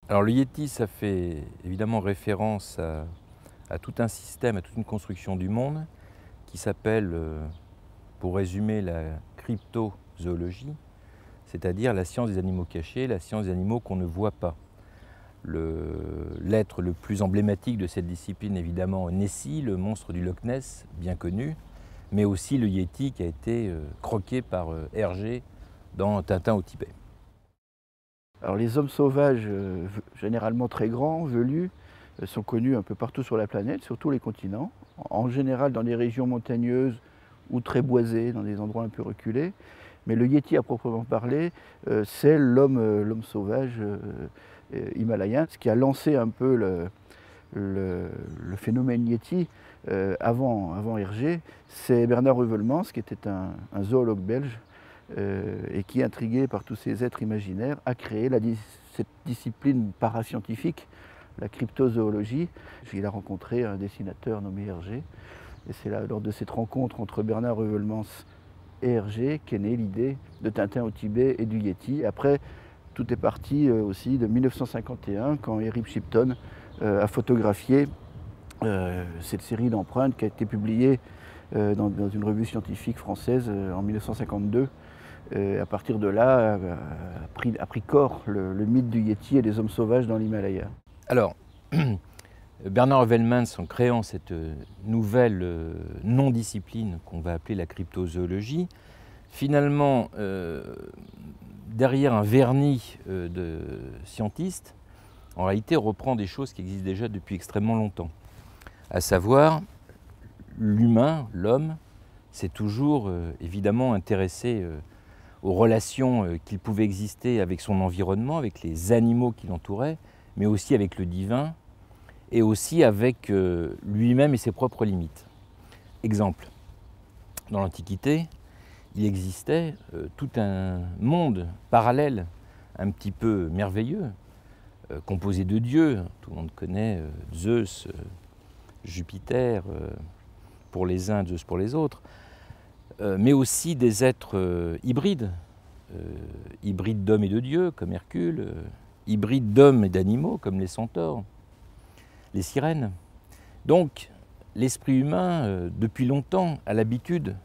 Alors le Yéti, ça fait évidemment référence à tout un système, à toute une construction du monde qui s'appelle, pour résumer, la cryptozoologie, c'est-à-dire la science des animaux cachés, la science des animaux qu'on ne voit pas. L'être le plus emblématique de cette discipline, évidemment, Nessie, le monstre du Loch Ness, bien connu, mais aussi le Yéti qui a été croqué par Hergé dans Tintin au Tibet. Alors les hommes sauvages, généralement très grands, velus, sont connus un peu partout sur la planète, sur tous les continents. En général dans des régions montagneuses ou très boisées, dans des endroits un peu reculés. Mais le Yéti à proprement parler, c'est l'homme sauvage himalayen. Ce qui a lancé un peu le phénomène Yéti avant Hergé, c'est Bernard Heuvelmans, qui était un zoologue belge, et qui, intrigué par tous ces êtres imaginaires, a créé cette discipline parascientifique, la cryptozoologie. Il a rencontré un dessinateur nommé Hergé, et c'est lors de cette rencontre entre Bernard Heuvelmans et Hergé qu'est née l'idée de Tintin au Tibet et du Yéti. Après, tout est parti aussi de 1951, quand Eric Shipton a photographié cette série d'empreintes qui a été publiée dans une revue scientifique française en 1952. À partir de là, a pris corps le mythe du Yéti et des hommes sauvages dans l'Himalaya. Alors, Bernard Heuvelmans, en créant cette nouvelle non-discipline qu'on va appeler la cryptozoologie, finalement, derrière un vernis de scientiste, en réalité reprend des choses qui existent déjà depuis extrêmement longtemps. À savoir, l'humain, l'homme, s'est toujours évidemment intéressé aux relations qu'il pouvait exister avec son environnement, avec les animaux qui l'entouraient, mais aussi avec le divin, et aussi avec lui-même et ses propres limites. Exemple, dans l'Antiquité, il existait tout un monde parallèle, un petit peu merveilleux, composé de dieux. Tout le monde connaît Zeus, Jupiter, pour les uns, Zeus pour les autres, mais aussi des êtres hybrides, hybrides d'hommes et de dieux, comme Hercule, hybrides d'hommes et d'animaux, comme les centaures, les sirènes. Donc, l'esprit humain, depuis longtemps, a l'habitude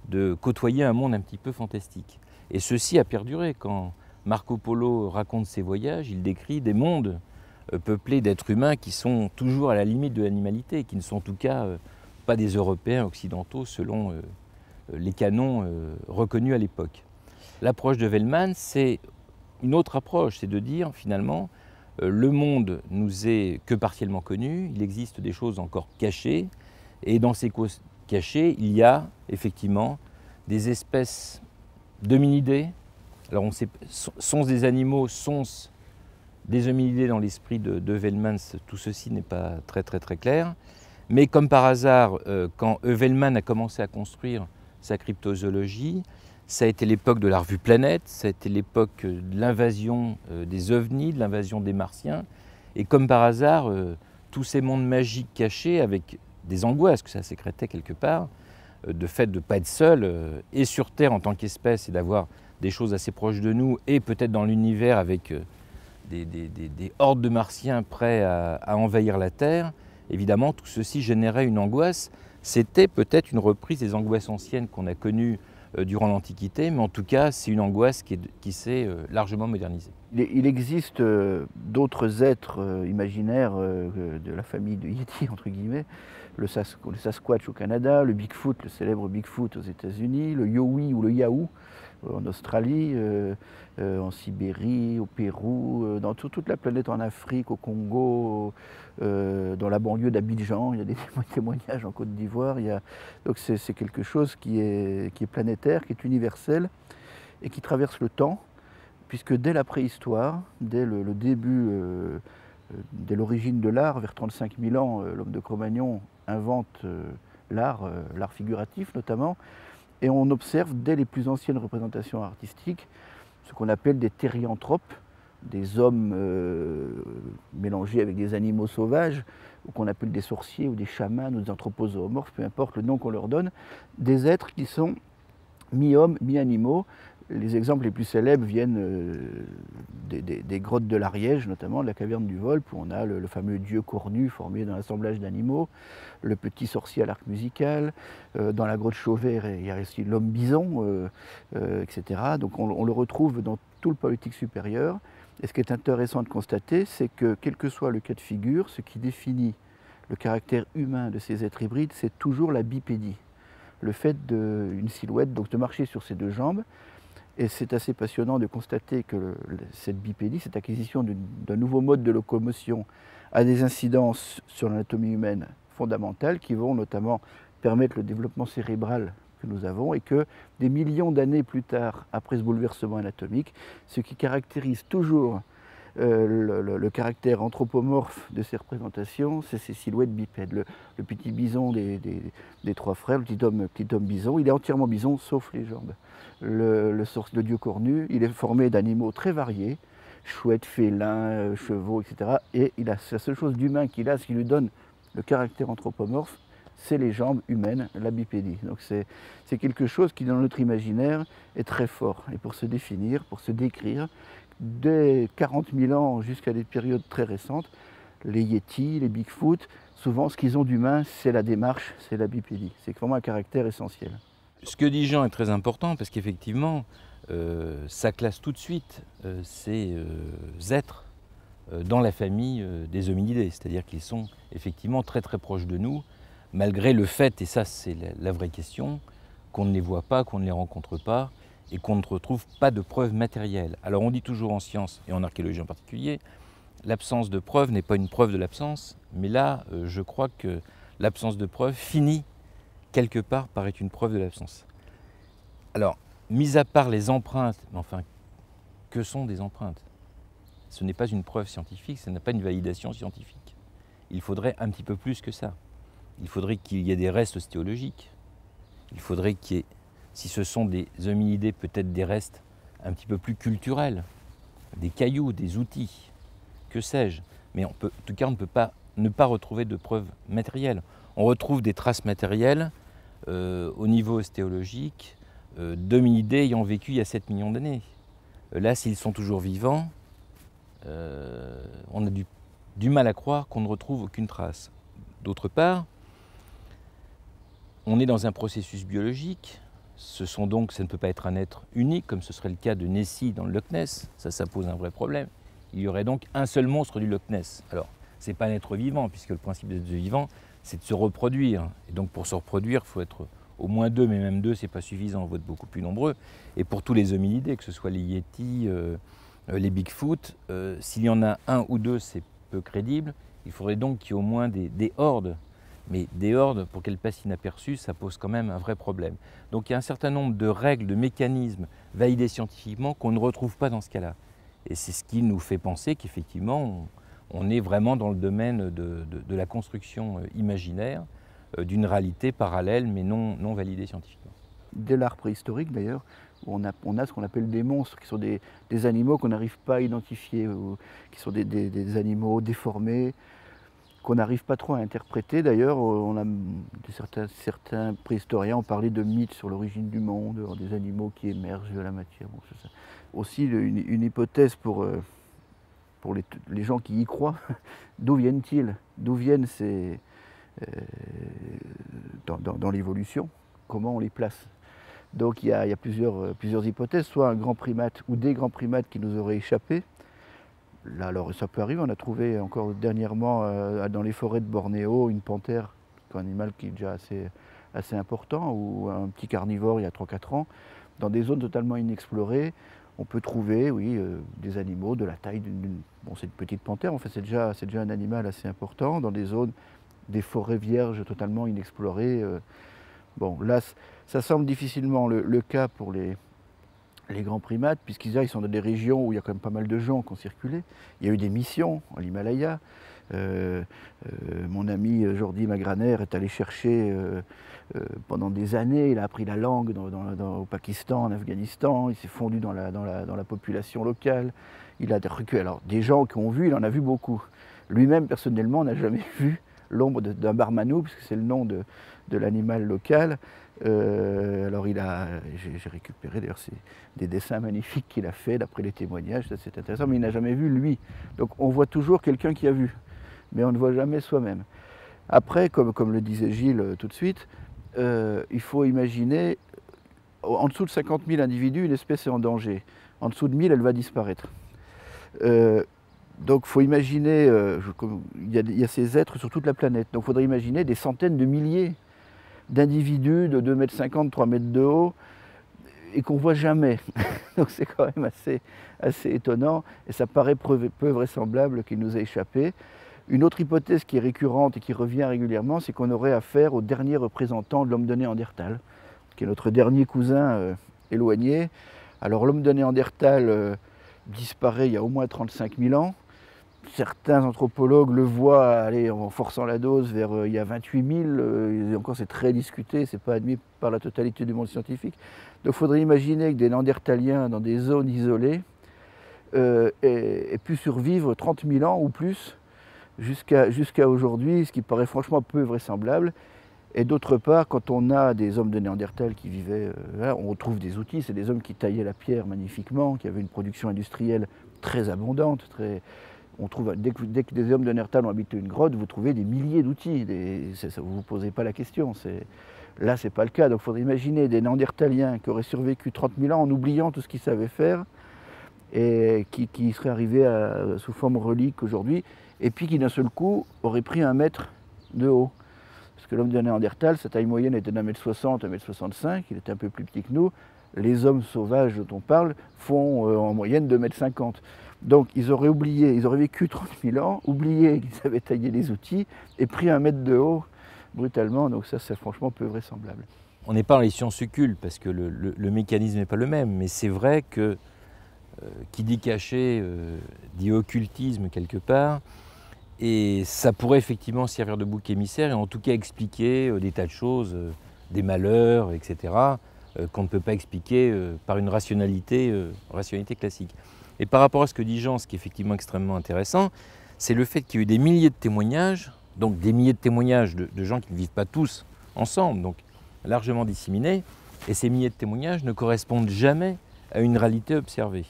de côtoyer un monde un petit peu fantastique. Et ceci a perduré. Quand Marco Polo raconte ses voyages, il décrit des mondes peuplés d'êtres humains qui sont toujours à la limite de l'animalité, qui ne sont en tout cas pas des Européens occidentaux selon les canons reconnus à l'époque. L'approche de Heuvelmans, c'est une autre approche, c'est de dire finalement le monde nous est que partiellement connu, il existe des choses encore cachées, et dans ces causes cachées, il y a effectivement des espèces d'hominidés. Alors on sait, sont-ce des animaux, sont-ce des hominidés dans l'esprit de Heuvelmans, tout ceci n'est pas très clair. Mais comme par hasard, quand Heuvelmans a commencé à construire sa cryptozoologie, ça a été l'époque de la revue Planète, ça a été l'époque de l'invasion des ovnis, de l'invasion des martiens. Et comme par hasard, tous ces mondes magiques cachés, avec des angoisses que ça sécrétait quelque part, de fait de ne pas être seul, et sur Terre en tant qu'espèce, et d'avoir des choses assez proches de nous, et peut-être dans l'univers avec des hordes de martiens prêts à envahir la Terre, évidemment tout ceci générait une angoisse. C'était peut-être une reprise des angoisses anciennes qu'on a connues durant l'Antiquité, mais en tout cas, c'est une angoisse qui s'est largement modernisée. Il existe d'autres êtres imaginaires de la famille de Yéti, entre guillemets, le Sasquatch au Canada, le Bigfoot, le célèbre Bigfoot aux États-Unis, le Yowie ou le Yahoo en Australie, en Sibérie, au Pérou, dans toute la planète, en Afrique, au Congo, dans la banlieue d'Abidjan, il y a des témoignages en Côte d'Ivoire. Donc c'est quelque chose qui est planétaire, qui est universel et qui traverse le temps, puisque dès la préhistoire, dès le début, dès l'origine de l'art, vers 35 000 ans, l'homme de Cro-Magnon invente l'art figuratif notamment, et on observe dès les plus anciennes représentations artistiques ce qu'on appelle des thérianthropes, des hommes mélangés avec des animaux sauvages, ou qu'on appelle des sorciers ou des chamans ou des anthropozoomorphes, peu importe le nom qu'on leur donne, des êtres qui sont mi-hommes, mi-animaux, Les exemples les plus célèbres viennent des grottes de l'Ariège, notamment de la caverne du Volpe, où on a le fameux dieu cornu formé d'un assemblage d'animaux, le petit sorcier à l'arc musical. Dans la grotte Chauvet, il y a aussi l'homme bison, etc. Donc on le retrouve dans tout le Paléolithique supérieur. Et ce qui est intéressant de constater, c'est que quel que soit le cas de figure, ce qui définit le caractère humain de ces êtres hybrides, c'est toujours la bipédie. Le fait d'une silhouette, donc de marcher sur ses deux jambes. Et c'est assez passionnant de constater que cette bipédie, cette acquisition d'un nouveau mode de locomotion, a des incidences sur l'anatomie humaine fondamentales qui vont notamment permettre le développement cérébral que nous avons et que des millions d'années plus tard, après ce bouleversement anatomique, ce qui caractérise toujours le caractère anthropomorphe de ces représentations, c'est ces silhouettes bipèdes. Le petit bison des trois frères, le petit homme bison, il est entièrement bison sauf les jambes. Le dieu cornu, il est formé d'animaux très variés, chouettes, félins, chevaux, etc. Et la seule chose d'humain qu'il a, ce qui lui donne le caractère anthropomorphe, c'est les jambes humaines, la bipédie. Donc c'est quelque chose qui, dans notre imaginaire, est très fort. Et pour se définir, pour se décrire, dès 40 000 ans jusqu'à des périodes très récentes, les Yétis, les Bigfoot, souvent ce qu'ils ont d'humain, c'est la démarche, c'est la bipédie. C'est vraiment un caractère essentiel. Ce que dit Jean est très important parce qu'effectivement, ça classe tout de suite ces êtres dans la famille des hominidés, c'est-à-dire qu'ils sont effectivement très très proches de nous, malgré le fait, et ça c'est la vraie question, qu'on ne les voit pas, qu'on ne les rencontre pas, et qu'on ne retrouve pas de preuves matérielles. Alors on dit toujours en science, et en archéologie en particulier, l'absence de preuve n'est pas une preuve de l'absence, mais là je crois que l'absence de preuve finit quelque part par être une preuve de l'absence. Alors, mis à part les empreintes, mais enfin, que sont des empreintes? Ce n'est pas une preuve scientifique, ce n'est pas une validation scientifique. Il faudrait un petit peu plus que ça. Il faudrait qu'il y ait des restes ostéologiques. Il faudrait qu'il y ait, si ce sont des hominidés, peut-être des restes un petit peu plus culturels, des cailloux, des outils, que sais-je. Mais en tout cas, on ne peut pas ne pas retrouver de preuves matérielles. On retrouve des traces matérielles au niveau ostéologique d'hominidés ayant vécu il y a 7 millions d'années. Là, s'ils sont toujours vivants, on a du mal à croire qu'on ne retrouve aucune trace. D'autre part, on est dans un processus biologique. Ça ne peut pas être un être unique, comme ce serait le cas de Nessie dans le Loch Ness. Ça pose un vrai problème. Il y aurait donc un seul monstre du Loch Ness. Alors, ce n'est pas un être vivant, puisque le principe d'être vivant, c'est de se reproduire. Et donc pour se reproduire, il faut être au moins 2, mais même 2, ce n'est pas suffisant, il faut être beaucoup plus nombreux. Et pour tous les hominidés, que ce soit les Yétis, les Bigfoot, s'il y en a un ou deux, c'est peu crédible. Il faudrait donc qu'il y ait au moins des hordes. Mais des hordes, pour qu'elles passent inaperçues, ça pose quand même un vrai problème. Donc il y a un certain nombre de règles, de mécanismes validés scientifiquement qu'on ne retrouve pas dans ce cas-là. Et c'est ce qui nous fait penser qu'effectivement, on est vraiment dans le domaine de la construction imaginaire d'une réalité parallèle mais non validée scientifiquement. Dès l'art préhistorique d'ailleurs, on a ce qu'on appelle des monstres, qui sont des animaux qu'on n'arrive pas à identifier, qui sont des animaux déformés, qu'on n'arrive pas trop à interpréter. D'ailleurs, certains préhistoriens ont parlé de mythes sur l'origine du monde, des animaux qui émergent de la matière. Bon, c'est ça. Aussi, une hypothèse pour les gens qui y croient, d'où viennent-ils? D'où viennent ces... dans l'évolution, comment on les place? Donc il y a plusieurs hypothèses, soit un grand primate ou des grands primates qui nous auraient échappé. Là, alors ça peut arriver, on a trouvé encore dernièrement dans les forêts de Bornéo une panthère, un animal qui est déjà assez important, ou un petit carnivore il y a 3-4 ans. Dans des zones totalement inexplorées, on peut trouver, oui, des animaux de la taille bon, c'est une petite panthère, en fait c'est déjà un animal assez important, dans des zones, des forêts vierges totalement inexplorées. Bon, là, ça semble difficilement le cas pour les grands primates, puisqu'ils sont dans des régions où il y a quand même pas mal de gens qui ont circulé. Il y a eu des missions en Himalaya. Mon ami Jordi Magraner est allé chercher pendant des années, il a appris la langue au Pakistan, en Afghanistan, il s'est fondu dans la population locale. Il a recueilli, alors des gens qui ont vu, il en a vu beaucoup. Lui-même, personnellement, n'a jamais vu l'ombre d'un Barmanou, puisque c'est le nom de l'animal local. Alors j'ai récupéré d'ailleurs des dessins magnifiques qu'il a fait d'après les témoignages, ça c'est intéressant, mais il n'a jamais vu lui. Donc on voit toujours quelqu'un qui a vu, mais on ne voit jamais soi-même. Après, comme le disait Gilles tout de suite, il faut imaginer, en dessous de 50 000 individus, une espèce est en danger. En dessous de 1000, elle va disparaître. Donc il faut imaginer, il y a ces êtres sur toute la planète, donc il faudrait imaginer des centaines de milliers d'individus de 2,50 m, 3 mètres de haut, et qu'on ne voit jamais. Donc c'est quand même assez étonnant, et ça paraît peu vraisemblable qu'il nous ait échappé. Une autre hypothèse qui est récurrente et qui revient régulièrement, c'est qu'on aurait affaire au dernier représentant de l'homme de Néandertal, qui est notre dernier cousin éloigné. Alors l'homme de Néandertal disparaît il y a au moins 35 000 ans. Certains anthropologues le voient aller en forçant la dose vers il y a 28 000, et encore c'est très discuté, c'est pas admis par la totalité du monde scientifique. Donc il faudrait imaginer que des Néandertaliens dans des zones isolées aient pu survivre 30 000 ans ou plus jusqu'à aujourd'hui, ce qui paraît franchement peu vraisemblable. Et d'autre part, quand on a des hommes de Néandertal qui vivaient, là, on retrouve des outils, c'est des hommes qui taillaient la pierre magnifiquement, qui avaient une production industrielle très abondante, on trouve, dès que des hommes de Néandertal ont habité une grotte, vous trouvez des milliers d'outils. Vous ne vous posez pas la question. Là, ce n'est pas le cas. Donc il faudrait imaginer des Néandertaliens qui auraient survécu 30 000 ans en oubliant tout ce qu'ils savaient faire et qui seraient arrivés sous forme relique aujourd'hui, et puis qui d'un seul coup auraient pris 1 mètre de haut. Parce que l'homme de Néandertal, sa taille moyenne était d'1,60 m, 1,65 m, il était un peu plus petit que nous. Les hommes sauvages dont on parle font en moyenne 2,50 m. Donc ils auraient vécu 30 000 ans, oublié qu'ils avaient taillé les outils et pris 1 mètre de haut brutalement. Donc ça, c'est franchement peu vraisemblable. On n'est pas dans les sciences occultes parce que le mécanisme n'est pas le même, mais c'est vrai que qui dit caché dit occultisme quelque part, et ça pourrait effectivement servir de bouc émissaire et en tout cas expliquer des tas de choses, des malheurs, etc., qu'on ne peut pas expliquer par une rationalité classique. Et par rapport à ce que dit Jean, ce qui est effectivement extrêmement intéressant, c'est le fait qu'il y a eu des milliers de témoignages, donc des milliers de témoignages de gens qui ne vivent pas tous ensemble, donc largement disséminés, et ces milliers de témoignages ne correspondent jamais à une réalité observée.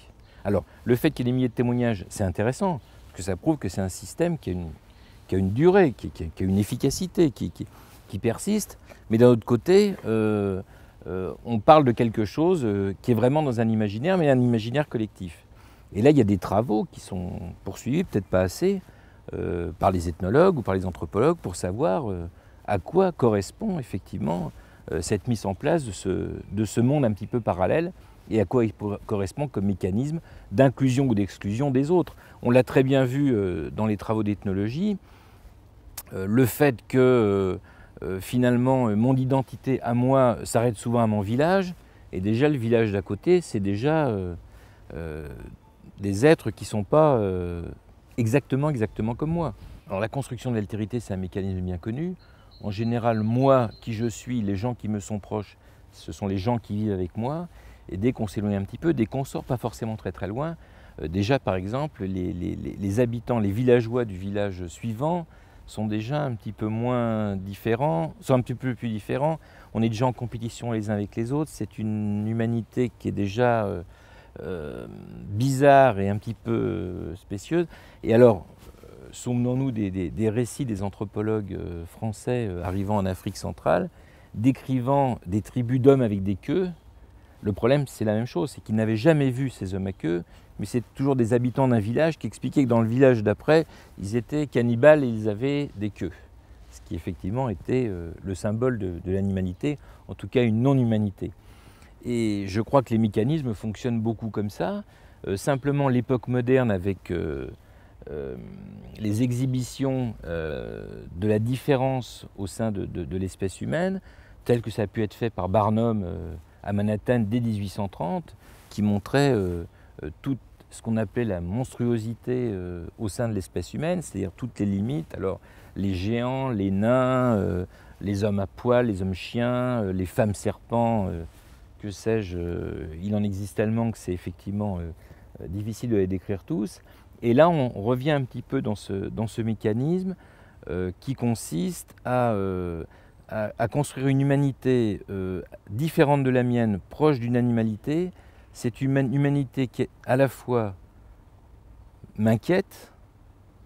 Alors, le fait qu'il y ait des milliers de témoignages, c'est intéressant, parce que ça prouve que c'est un système qui a une durée, qui a une efficacité, qui persiste, mais d'un autre côté, on parle de quelque chose qui est vraiment dans un imaginaire, mais un imaginaire collectif. Et là, il y a des travaux qui sont poursuivis, peut-être pas assez, par les ethnologues ou par les anthropologues pour savoir à quoi correspond effectivement cette mise en place de ce monde un petit peu parallèle et à quoi il correspond comme mécanisme d'inclusion ou d'exclusion des autres. On l'a très bien vu dans les travaux d'ethnologie, le fait que finalement mon identité à moi s'arrête souvent à mon village, et déjà le village d'à côté, c'est déjà des êtres qui ne sont pas exactement comme moi. Alors la construction de l'altérité, c'est un mécanisme bien connu. En général, moi, qui je suis, les gens qui me sont proches, ce sont les gens qui vivent avec moi. Et dès qu'on s'éloigne un petit peu, dès qu'on sort pas forcément très loin, déjà par exemple, les habitants, les villageois du village suivant sont déjà un petit peu moins différents, sont un petit peu plus différents. On est déjà en compétition les uns avec les autres. C'est une humanité qui est déjà bizarre et un petit peu spécieuse. Et alors, souvenons-nous des récits des anthropologues français arrivant en Afrique centrale, décrivant des tribus d'hommes avec des queues. Le problème, c'est la même chose, c'est qu'ils n'avaient jamais vu ces hommes à queue, mais c'est toujours des habitants d'un village qui expliquaient que dans le village d'après, ils étaient cannibales et ils avaient des queues. Ce qui effectivement était le symbole de l'animalité, en tout cas une non-humanité. Et je crois que les mécanismes fonctionnent beaucoup comme ça. Simplement, l'époque moderne avec les exhibitions de la différence au sein de l'espèce humaine, tel que ça a pu être fait par Barnum à Manhattan dès 1830, qui montrait tout ce qu'on appelait la monstruosité au sein de l'espèce humaine, c'est-à-dire toutes les limites. Alors les géants, les nains, les hommes à poil, les hommes chiens, les femmes serpents, que sais-je, il en existe tellement que c'est effectivement difficile de les décrire tous. Et là, on revient un petit peu dans ce mécanisme qui consiste à à construire une humanité différente de la mienne, proche d'une animalité, c'est une humanité qui à la fois m'inquiète,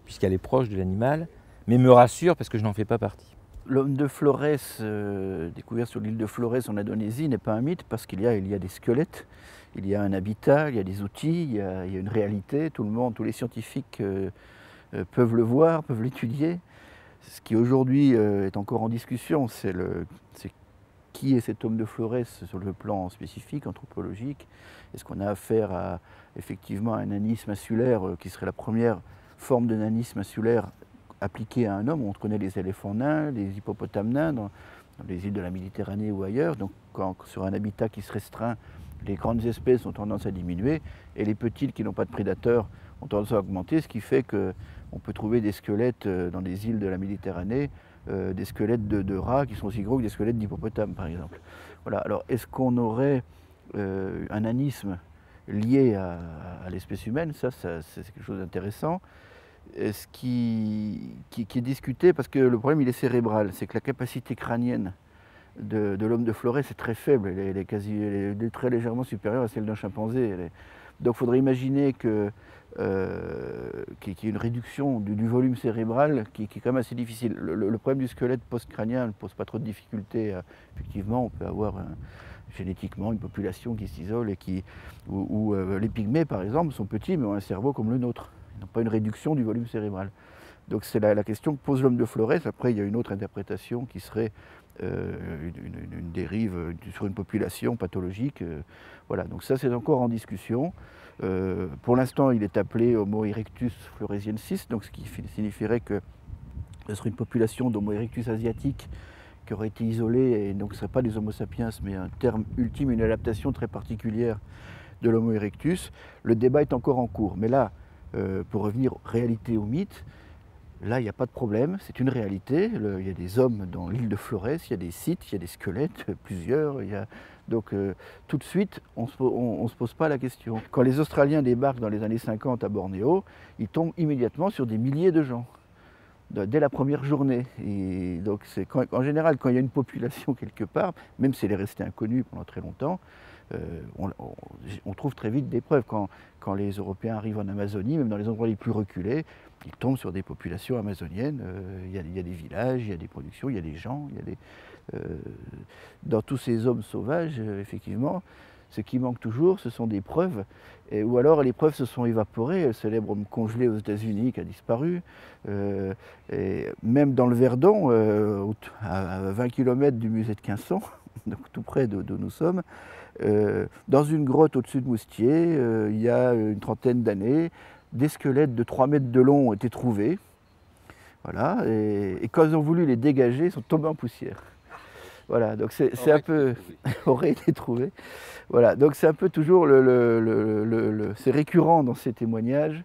puisqu'elle est proche de l'animal, mais me rassure parce que je n'en fais pas partie. L'homme de Florès, découvert sur l'île de Florès en Indonésie, n'est pas un mythe parce qu'il y a des squelettes, il y a un habitat, il y a des outils, il y a une réalité. Tout le monde, tous les scientifiques peuvent le voir, peuvent l'étudier. Ce qui aujourd'hui est encore en discussion, c'est qui est cet homme de Florès sur le plan spécifique, anthropologique. Est-ce qu'on a affaire à effectivement un nanisme insulaire qui serait la première forme de nanisme insulaire appliquée à un homme? On connaît les éléphants nains, les hippopotames nains dans les îles de la Méditerranée ou ailleurs. Donc sur un habitat qui se restreint, les grandes espèces ont tendance à diminuer et les petites qui n'ont pas de prédateurs ont tendance à augmenter, ce qui fait qu'on peut trouver des squelettes dans des îles de la Méditerranée, des squelettes de rats qui sont aussi gros que des squelettes d'hippopotames, par exemple. Voilà. Alors, est-ce qu'on aurait un nanisme lié à l'espèce humaine? Ça, c'est quelque chose d'intéressant. Ce qui est discuté, parce que le problème, il est cérébral, c'est que la capacité crânienne de l'homme de Florès est très faible, elle est très légèrement supérieure à celle d'un chimpanzé. Donc il faudrait imaginer qu'il y ait une réduction du volume cérébral qui est quand même assez difficile. Le problème du squelette post-crânien ne pose pas trop de difficultés. Effectivement, on peut avoir génétiquement une population qui s'isole et où les pygmées, par exemple, sont petits mais ont un cerveau comme le nôtre. Ils n'ont pas une réduction du volume cérébral. Donc c'est la question que pose l'homme de Florès. Après, il y a une autre interprétation qui serait une dérive sur une population pathologique. Voilà, donc ça c'est encore en discussion. Pour l'instant, il est appelé Homo erectus floresiensis, donc ce qui signifierait que ce serait une population d'Homo erectus asiatique qui aurait été isolée, et donc ce ne serait pas des Homo sapiens, mais un terme ultime, une adaptation très particulière de l'Homo erectus. Le débat est encore en cours, mais là, pour revenir réalité ou mythe, là, il n'y a pas de problème, c'est une réalité. Il y a des hommes dans l'île de Florès, il y a des sites, il y a des squelettes, plusieurs. Donc tout de suite, on ne se pose pas la question. Quand les Australiens débarquent dans les années 50 à Bornéo, ils tombent immédiatement sur des milliers de gens, dès la première journée. Et donc en général, quand il y a une population quelque part, même si elle est restée inconnue pendant très longtemps, on trouve très vite des preuves. Quand les Européens arrivent en Amazonie, même dans les endroits les plus reculés, ils tombent sur des populations amazoniennes. Il y a des villages, il y a des productions, il y a des gens. Dans tous ces hommes sauvages, effectivement, ce qui manque toujours, ce sont des preuves. Ou alors les preuves se sont évaporées. Le célèbre homme congelé aux États-Unis qui a disparu. Et même dans le Verdon, à 20 km du musée de Quinçon, donc tout près d'où nous sommes, dans une grotte au-dessus de Moustier, il y a une trentaine d'années, des squelettes de 3 mètres de long ont été trouvés. Voilà, et quand ils ont voulu les dégager, ils sont tombés en poussière. Voilà, donc c'est un peu... aurait été trouvé. Voilà, donc c'est un peu toujours c'est récurrent dans ces témoignages.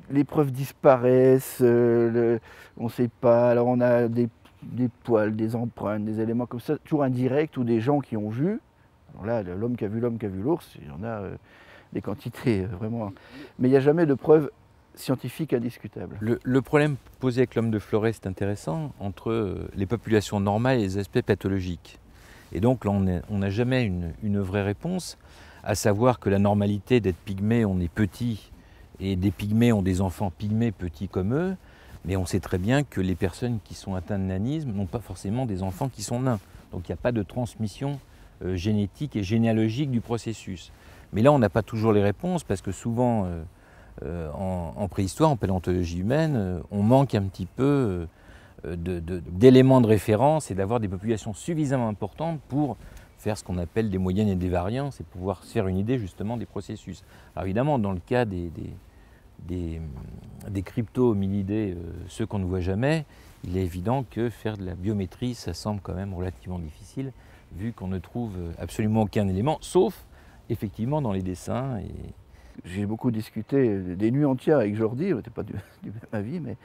Les preuves disparaissent, on ne sait pas. Alors on a des poils, des empreintes, des éléments comme ça, toujours indirects, ou des gens qui ont vu. Alors là, l'homme qui a vu l'ours, il y en a des quantités, vraiment. Mais il n'y a jamais de preuves scientifiques indiscutables. Le problème posé avec l'homme de Florès est intéressant, entre les populations normales et les aspects pathologiques. Et donc là, on n'a jamais une vraie réponse, à savoir que la normalité d'être pygmée, on est petit, et des pygmées ont des enfants pygmées petits comme eux, mais on sait très bien que les personnes qui sont atteintes de nanisme n'ont pas forcément des enfants qui sont nains. Donc il n'y a pas de transmission génétique et généalogique du processus. Mais là, on n'a pas toujours les réponses, parce que souvent, en préhistoire, en paléontologie humaine, on manque un petit peu d'éléments de référence et d'avoir des populations suffisamment importantes pour faire ce qu'on appelle des moyennes et des variances et pouvoir se faire une idée justement des processus. Alors évidemment, dans le cas des crypto-hominidés, ceux qu'on ne voit jamais, il est évident que faire de la biométrie, ça semble quand même relativement difficile, vu qu'on ne trouve absolument aucun élément, sauf effectivement dans les dessins. J'ai beaucoup discuté des nuits entières avec Jordi, on n'était pas du même avis, mais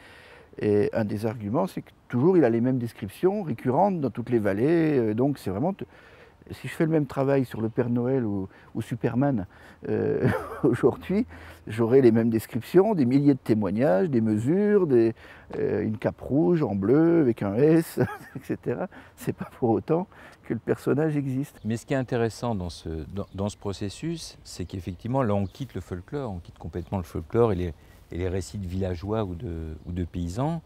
et un des arguments, c'est que toujours il a les mêmes descriptions récurrentes dans toutes les vallées, donc c'est vraiment... Si je fais le même travail sur le Père Noël ou Superman aujourd'hui, j'aurai les mêmes descriptions, des milliers de témoignages, des mesures, une cape rouge en bleu avec un S, etc. C'est pas pour autant que le personnage existe. Mais ce qui est intéressant dans ce processus, c'est qu'effectivement, là, on quitte le folklore, on quitte complètement le folklore et les récits de villageois ou de paysans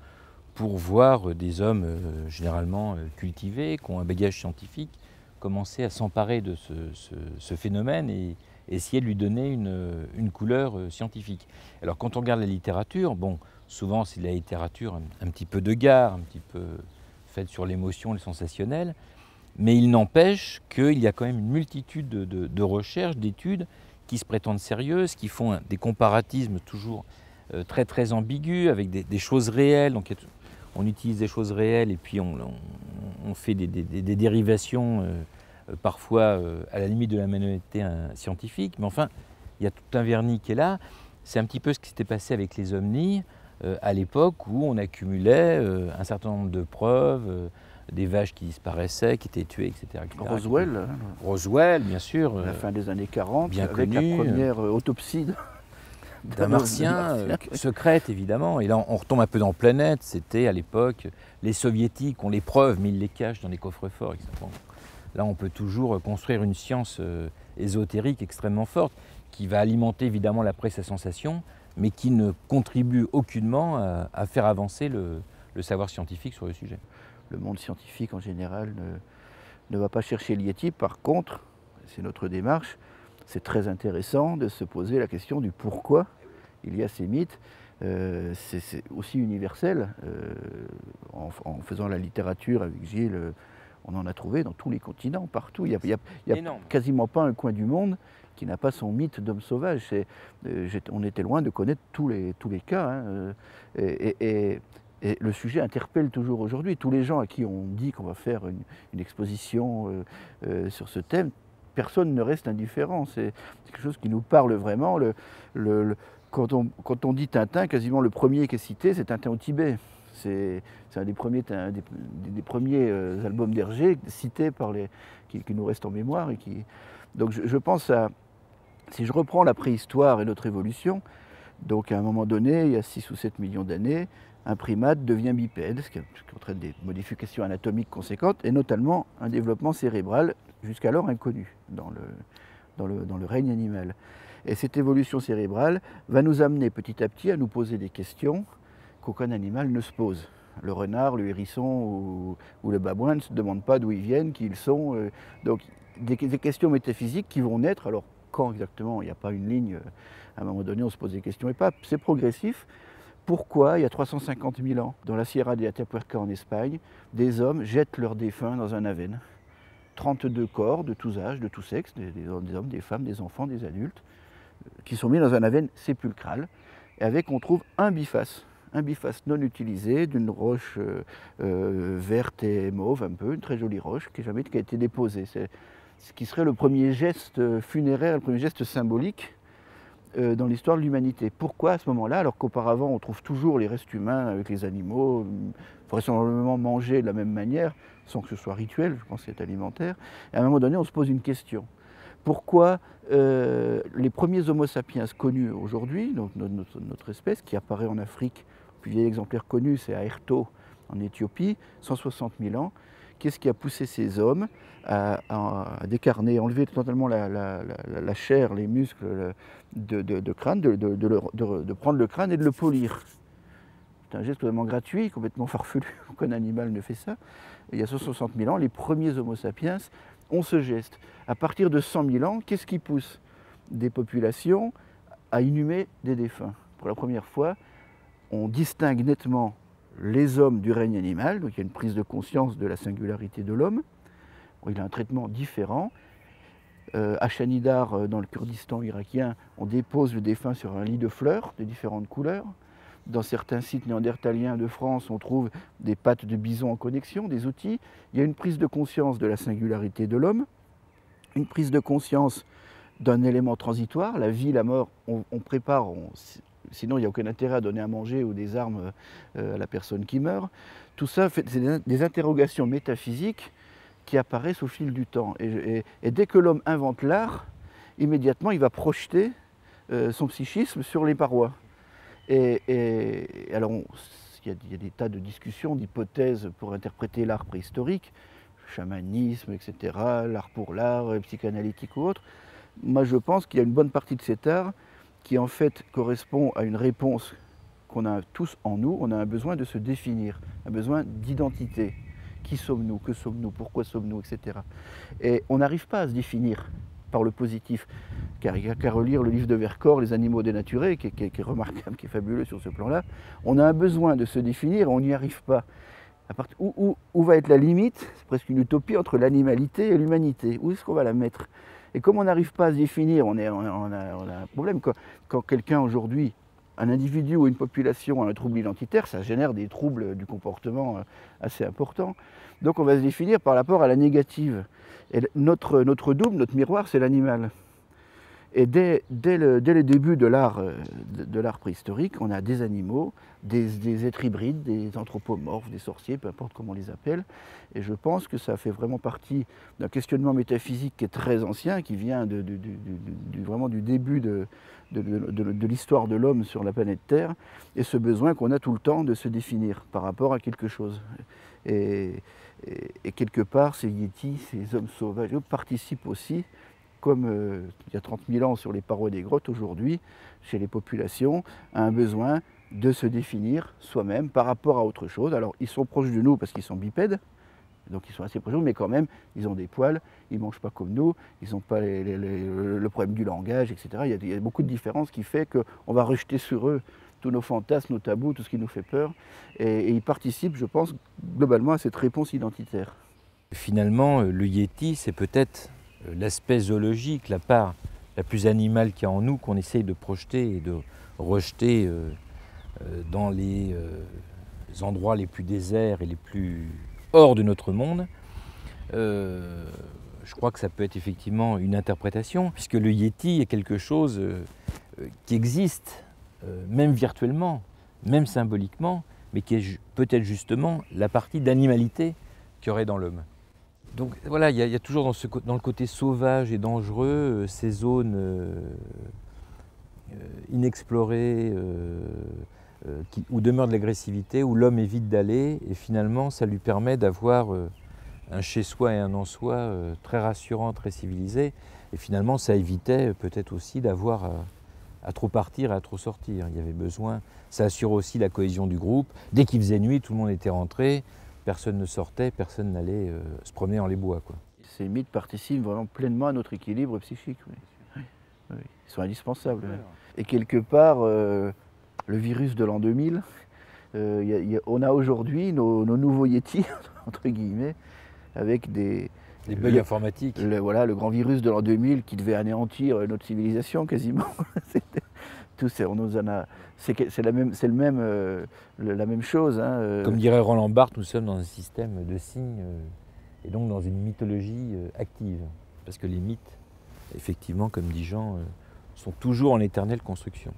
pour voir des hommes généralement cultivés, qui ont un bagage scientifique, commencer à s'emparer de ce phénomène et essayer de lui donner une couleur scientifique. Alors quand on regarde la littérature, bon, souvent c'est de la littérature un petit peu de gare, un petit peu faite sur l'émotion, le sensationnel, mais il n'empêche qu'il y a quand même une multitude de recherches, d'études qui se prétendent sérieuses, qui font des comparatismes toujours très très ambigus avec des choses réelles. Donc on utilise des choses réelles et puis on fait des dérivations parfois à la limite de la malhonnêteté scientifique. Mais enfin, il y a tout un vernis qui est là. C'est un petit peu ce qui s'était passé avec les ovnis à l'époque où on accumulait un certain nombre de preuves, des vaches qui disparaissaient, qui étaient tuées, etc. Roswell. Roswell, bien sûr. À la fin des années 40, bien avec connu, la première autopsie d'un martien, secrète évidemment. Et là, on retombe un peu dans Planète. C'était à l'époque, les soviétiques ont les preuves, mais ils les cachent dans les coffres-forts, etc. Là, on peut toujours construire une science ésotérique extrêmement forte, qui va alimenter évidemment la presse à sensation, mais qui ne contribue aucunement à faire avancer le savoir scientifique sur le sujet. Le monde scientifique en général ne va pas chercher l'Yéti. Par contre, c'est notre démarche, c'est très intéressant de se poser la question du pourquoi il y a ces mythes. C'est aussi universel. En faisant la littérature avec Gilles, on en a trouvé dans tous les continents, partout. Il n'y a quasiment pas un coin du monde qui n'a pas son mythe d'homme sauvage. On était loin de connaître tous les cas. Hein. Et le sujet interpelle toujours aujourd'hui. Tous les gens à qui on dit qu'on va faire une exposition sur ce thème, personne ne reste indifférent. C'est quelque chose qui nous parle vraiment. Quand on dit Tintin, quasiment le premier qui est cité, c'est Tintin au Tibet. C'est un des premiers albums d'Hergé cités qui nous restent en mémoire. Donc je pense à... Si je reprends la préhistoire et notre évolution, donc à un moment donné, il y a 6 ou 7 millions d'années, un primate devient bipède, ce qui entraîne des modifications anatomiques conséquentes, et notamment un développement cérébral jusqu'alors inconnu dans le règne animal. Et cette évolution cérébrale va nous amener petit à petit à nous poser des questions qu'aucun animal ne se pose. Le renard, le hérisson ou le babouin ne se demandent pas d'où ils viennent, qui ils sont. Donc des questions métaphysiques qui vont naître. Alors quand exactement, il n'y a pas une ligne, à un moment donné on se pose des questions et pas, c'est progressif. Pourquoi, il y a 350 000 ans, dans la Sierra de Atapuerca en Espagne, des hommes jettent leurs défunts dans un aven. 32 corps de tous âges, de tous sexes, des hommes, des femmes, des enfants, des adultes, qui sont mis dans un aven sépulcral, et avec on trouve un biface non utilisé, d'une roche verte et mauve un peu, une très jolie roche qui a été déposée. C'est ce qui serait le premier geste funéraire, le premier geste symbolique dans l'histoire de l'humanité. Pourquoi à ce moment-là, alors qu'auparavant on trouve toujours les restes humains avec les animaux, vraisemblablement mangés de la même manière, sans que ce soit rituel, je pense que c'est alimentaire, et à un moment donné on se pose une question. Pourquoi les premiers Homo sapiens connus aujourd'hui, donc notre espèce qui apparaît en Afrique, le plus vieil exemplaire connu c'est à Erto en Éthiopie, 160 000 ans, qu'est-ce qui a poussé ces hommes à décarner, enlever totalement la chair, les muscles de crâne, de prendre le crâne et de le polir. C'est un geste totalement gratuit, complètement farfelu, aucun animal ne fait ça. Et il y a 160 000 ans, les premiers Homo sapiens ont ce geste. À partir de 100 000 ans, qu'est-ce qui pousse des populations à inhumer des défunts? Pour la première fois, on distingue nettement les hommes du règne animal, donc il y a une prise de conscience de la singularité de l'homme. Il a un traitement différent. À Chanidar, dans le Kurdistan irakien, on dépose le défunt sur un lit de fleurs de différentes couleurs. Dans certains sites néandertaliens de France, on trouve des pattes de bison en connexion, des outils. Il y a une prise de conscience de la singularité de l'homme, une prise de conscience d'un élément transitoire, la vie, la mort, on prépare, sinon il n'y a aucun intérêt à donner à manger ou des armes à la personne qui meurt. Tout ça, c'est des interrogations métaphysiques qui apparaissent au fil du temps. Et dès que l'homme invente l'art, immédiatement il va projeter son psychisme sur les parois. Alors, il y a des tas de discussions, d'hypothèses pour interpréter l'art préhistorique, chamanisme, etc., l'art pour l'art, psychanalytique ou autre. Moi, je pense qu'il y a une bonne partie de cet art qui, en fait, correspond à une réponse qu'on a tous en nous. On a un besoin de se définir, un besoin d'identité. Qui sommes-nous? Que sommes-nous? Pourquoi sommes-nous? Etc. Et on n'arrive pas à se définir par le positif. Car il n'y a qu'à relire le livre de Vercors, Les animaux dénaturés, qui est remarquable, qui est fabuleux sur ce plan-là. On a un besoin de se définir, on n'y arrive pas. Où va être la limite? C'est presque une utopie entre l'animalité et l'humanité. Où est-ce qu'on va la mettre? Et comme on n'arrive pas à se définir, on a un problème. Quand quelqu'un aujourd'hui, un individu ou une population a un trouble identitaire, ça génère des troubles du comportement assez importants. Donc on va se définir par rapport à la négative. Et notre double, notre miroir, c'est l'animal. Et dès le début de l'art préhistorique, on a des animaux, des êtres hybrides, des anthropomorphes, des sorciers, peu importe comment on les appelle. Et je pense que ça fait vraiment partie d'un questionnement métaphysique qui est très ancien, qui vient vraiment du début de l'histoire de l'homme sur la planète Terre, et ce besoin qu'on a tout le temps de se définir par rapport à quelque chose. Et quelque part, ces yétis, ces hommes sauvages, participent aussi, comme il y a 30 000 ans sur les parois des grottes, aujourd'hui, chez les populations, à un besoin de se définir soi-même par rapport à autre chose. Alors, ils sont proches de nous parce qu'ils sont bipèdes, donc ils sont assez proches de nous, mais quand même, ils ont des poils, ils ne mangent pas comme nous, ils n'ont pas le problème du langage, etc. Il y a beaucoup de différences qui fait qu'on va rejeter sur eux tous nos fantasmes, nos tabous, tout ce qui nous fait peur. Et ils participent, je pense, globalement à cette réponse identitaire. Finalement, le yéti, c'est peut-être l'aspect zoologique, la part la plus animale qu'il y a en nous, qu'on essaye de projeter et de rejeter dans les endroits les plus déserts et les plus hors de notre monde. Je crois que ça peut être effectivement une interprétation, puisque le yéti est quelque chose qui existe, même virtuellement, même symboliquement, mais qui est peut-être justement la partie d'animalité qu'il y aurait dans l'homme. Donc voilà, il y a toujours dans le côté sauvage et dangereux ces zones inexplorées où demeure de l'agressivité, où l'homme évite d'aller, et finalement ça lui permet d'avoir un chez-soi et un en-soi très rassurant, très civilisé, et finalement ça évitait peut-être aussi d'avoir à trop partir et à trop sortir. Il y avait besoin, ça assure aussi la cohésion du groupe. Dès qu'il faisait nuit, tout le monde était rentré. Personne ne sortait, personne n'allait se promener dans les bois, quoi. Ces mythes participent vraiment pleinement à notre équilibre psychique. Oui. Oui. Ils sont indispensables. Oui. Et quelque part, le virus de l'an 2000, on a aujourd'hui nos nouveaux yétis, entre guillemets, avec des bugs informatiques. Voilà, le grand virus de l'an 2000 qui devait anéantir notre civilisation quasiment. C'est la même chose. Hein. Comme dirait Roland Barthes, nous sommes dans un système de signes et donc dans une mythologie active. Parce que les mythes, effectivement, comme dit Jean, sont toujours en éternelle construction.